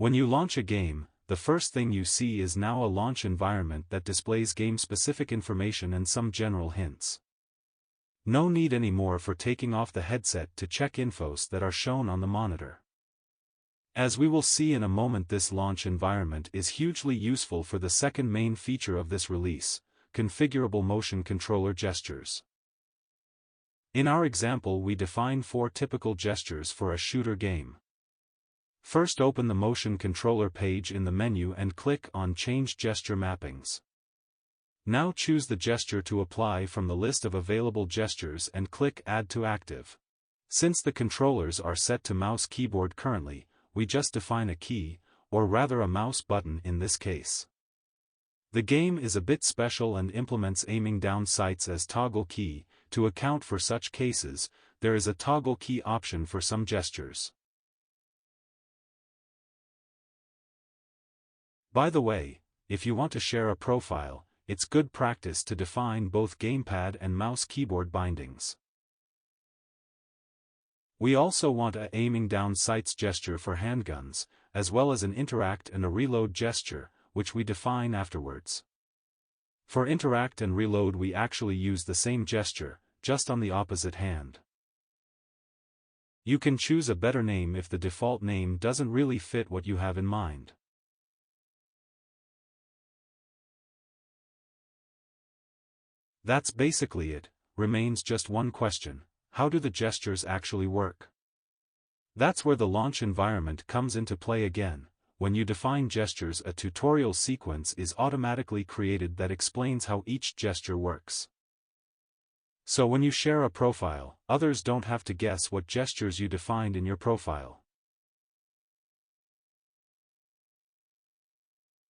When you launch a game, the first thing you see is now a launch environment that displays game-specific information and some general hints. No need anymore for taking off the headset to check infos that are shown on the monitor. As we will see in a moment, this launch environment is hugely useful for the second main feature of this release, configurable motion controller gestures. In our example, we define 4 typical gestures for a shooter game. First, open the motion controller page in the menu and click on Change Gesture Mappings. Now choose the gesture to apply from the list of available gestures and click Add to Active. Since the controllers are set to mouse keyboard currently, we just define a key, or rather a mouse button in this case. The game is a bit special and implements aiming down sights as toggle key. To account for such cases, there is a toggle key option for some gestures. By the way, if you want to share a profile, it's good practice to define both gamepad and mouse keyboard bindings. We also want a aiming down sights gesture for handguns, as well as an interact and a reload gesture, which we define afterwards. For interact and reload we actually use the same gesture, just on the opposite hand. You can choose a better name if the default name doesn't really fit what you have in mind. That's basically it. Remains just one question: how do the gestures actually work? That's where the launch environment comes into play again. When you define gestures, a tutorial sequence is automatically created that explains how each gesture works. So when you share a profile, others don't have to guess what gestures you defined in your profile.